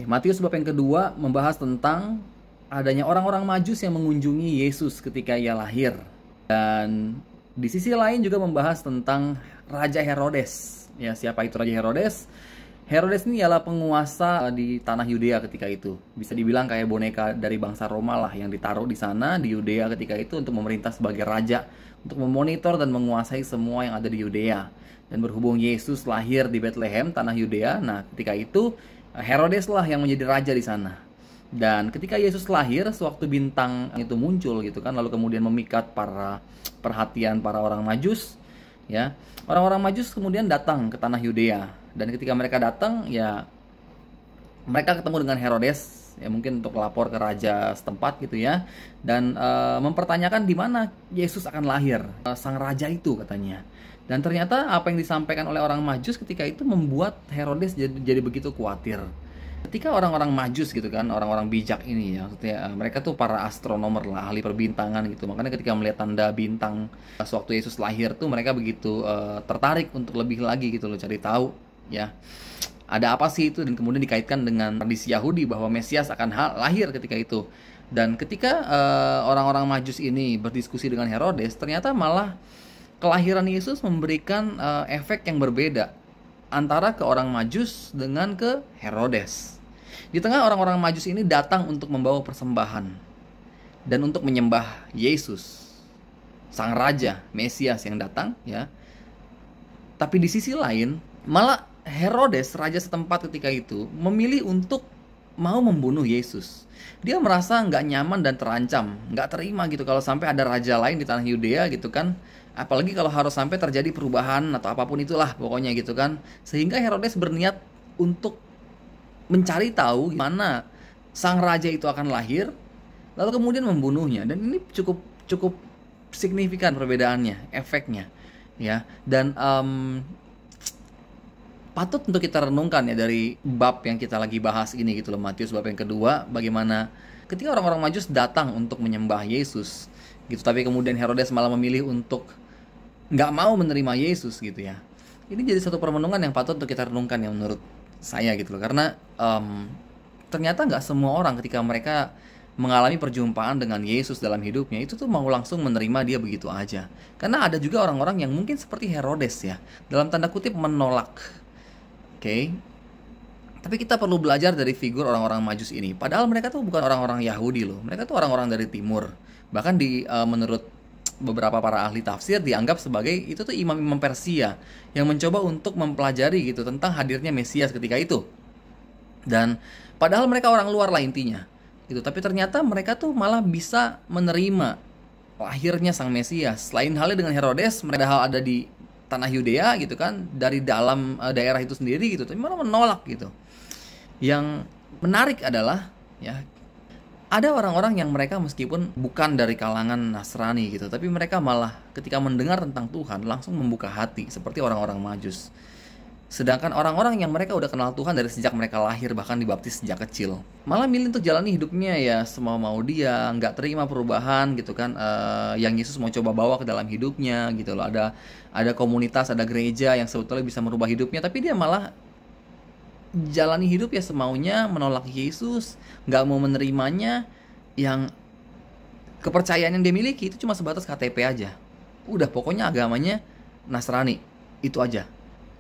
Matius bab yang kedua membahas tentang adanya orang-orang Majus yang mengunjungi Yesus ketika ia lahir. Dan di sisi lain juga membahas tentang Raja Herodes. Ya, siapa itu Raja Herodes? Herodes ini ialah penguasa di tanah Yudea ketika itu. Bisa dibilang kayak boneka dari bangsa Roma lah yang ditaruh di sana di Yudea ketika itu untuk memerintah sebagai raja, untuk memonitor dan menguasai semua yang ada di Yudea. Dan berhubung Yesus lahir di Bethlehem, tanah Yudea, nah ketika itu Herodes lah yang menjadi raja di sana. Dan ketika Yesus lahir, sewaktu bintang itu muncul gitu kan, lalu kemudian memikat perhatian para orang Majus, ya. Orang-orang Majus kemudian datang ke tanah Yudea, dan ketika mereka datang, ya mereka ketemu dengan Herodes, ya mungkin untuk lapor ke raja setempat gitu ya, dan mempertanyakan di mana Yesus akan lahir, sang raja itu katanya. Dan ternyata apa yang disampaikan oleh orang Majus ketika itu membuat Herodes jadi begitu khawatir. Ketika orang-orang Majus gitu kan, orang-orang bijak ini ya, maksudnya mereka tuh para astronomer lah, ahli perbintangan gitu. Makanya ketika melihat tanda bintang sewaktu Yesus lahir tuh mereka begitu tertarik untuk lebih lagi gitu loh, cari tahu ya. Ada apa sih itu, dan kemudian dikaitkan dengan tradisi Yahudi bahwa Mesias akan lahir ketika itu. Dan ketika orang-orang Majus ini berdiskusi dengan Herodes, ternyata malah kelahiran Yesus memberikan efek yang berbeda antara ke orang Majus dengan ke Herodes. Di tengah orang-orang Majus ini datang untuk membawa persembahan dan untuk menyembah Yesus, sang raja Mesias yang datang ya. Tapi di sisi lain, malah Herodes, raja setempat ketika itu, memilih untuk mau membunuh Yesus. Dia merasa nggak nyaman dan terancam, nggak terima gitu kalau sampai ada raja lain di tanah Yudea gitu kan. Apalagi kalau harus sampai terjadi perubahan atau apapun itulah pokoknya gitu kan. Sehingga Herodes berniat untuk mencari tahu gimana sang raja itu akan lahir, lalu kemudian membunuhnya. Dan ini cukup signifikan perbedaannya, efeknya ya. Dan patut untuk kita renungkan ya dari bab yang kita lagi bahas ini gitu loh, Matius bab yang kedua, bagaimana ketika orang-orang Majus datang untuk menyembah Yesus gitu, tapi kemudian Herodes malah memilih untuk nggak mau menerima Yesus gitu ya. Ini jadi satu permenungan yang patut untuk kita renungkan yang menurut saya gitu loh, karena ternyata nggak semua orang ketika mereka mengalami perjumpaan dengan Yesus dalam hidupnya itu tuh mau langsung menerima dia begitu aja. Karena ada juga orang-orang yang mungkin seperti Herodes ya, dalam tanda kutip menolak. Oke. Tapi kita perlu belajar dari figur orang-orang Majus ini. Padahal mereka tuh bukan orang-orang Yahudi loh. Mereka tuh orang-orang dari timur. Bahkan menurut beberapa para ahli tafsir dianggap sebagai itu tuh imam-imam Persia yang mencoba untuk mempelajari gitu tentang hadirnya Mesias ketika itu. Dan padahal mereka orang luar lah intinya. Gitu. Tapi ternyata mereka tuh malah bisa menerima lahirnya sang Mesias. Lain halnya dengan Herodes, mereka ada di tanah Yudea gitu kan, dari dalam daerah itu sendiri gitu, tapi malah menolak gitu. Yang menarik adalah ya, ada orang-orang yang mereka meskipun bukan dari kalangan Nasrani gitu, tapi mereka malah ketika mendengar tentang Tuhan langsung membuka hati seperti orang-orang Majus. Sedangkan orang-orang yang mereka udah kenal Tuhan dari sejak mereka lahir, bahkan dibaptis sejak kecil, malah milih untuk jalani hidupnya ya semau-mau dia, nggak terima perubahan gitu kan, yang Yesus mau coba bawa ke dalam hidupnya gitu loh. Ada komunitas, ada gereja yang sebetulnya bisa merubah hidupnya, tapi dia malah jalani hidup ya semaunya, menolak Yesus, nggak mau menerimanya. Yang kepercayaan yang dia miliki itu cuma sebatas KTP aja. Udah pokoknya agamanya Nasrani, itu aja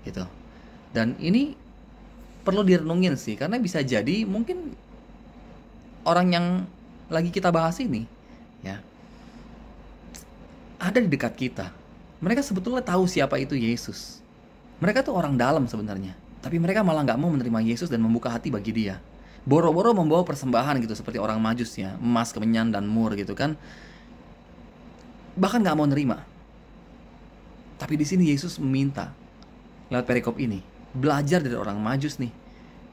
gitu. Dan ini perlu direnungin sih, karena bisa jadi mungkin orang yang lagi kita bahas ini ya ada di dekat kita. Mereka sebetulnya tahu siapa itu Yesus. Mereka tuh orang dalam sebenarnya, tapi mereka malah nggak mau menerima Yesus dan membuka hati bagi dia. Boro-boro membawa persembahan gitu seperti orang Majus ya, emas, kemenyan, dan mur gitu kan. Bahkan nggak mau nerima. Tapi di sini Yesus meminta lewat perikop ini, belajar dari orang Majus nih.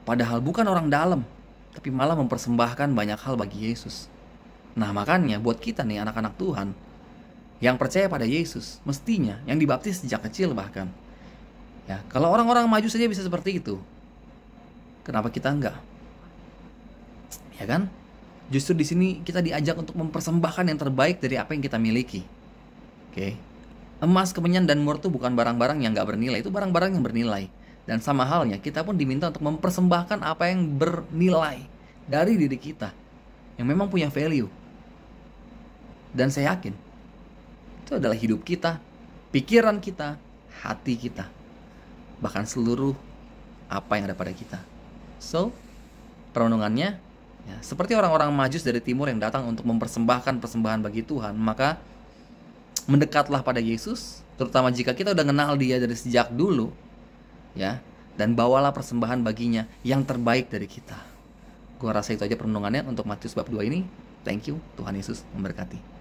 Padahal bukan orang dalam, tapi malah mempersembahkan banyak hal bagi Yesus. Nah makanya buat kita nih anak-anak Tuhan yang percaya pada Yesus, mestinya yang dibaptis sejak kecil bahkan. Ya, kalau orang-orang Majus saja bisa seperti itu, kenapa kita enggak? Ya kan? Justru di sini kita diajak untuk mempersembahkan yang terbaik dari apa yang kita miliki. Oke. Emas, kemenyan, dan mur itu bukan barang-barang yang nggak bernilai, itu barang-barang yang bernilai. Dan sama halnya, kita pun diminta untuk mempersembahkan apa yang bernilai dari diri kita, yang memang punya value. Dan saya yakin, itu adalah hidup kita, pikiran kita, hati kita, bahkan seluruh apa yang ada pada kita. So, perenungannya, ya, seperti orang-orang Majus dari timur yang datang untuk mempersembahkan persembahan bagi Tuhan, maka mendekatlah pada Yesus, terutama jika kita udah kenal Dia dari sejak dulu, ya, dan bawalah persembahan baginya yang terbaik dari kita. Gua rasa itu aja perenungannya untuk Matius bab 2 ini. Thank you, Tuhan Yesus memberkati.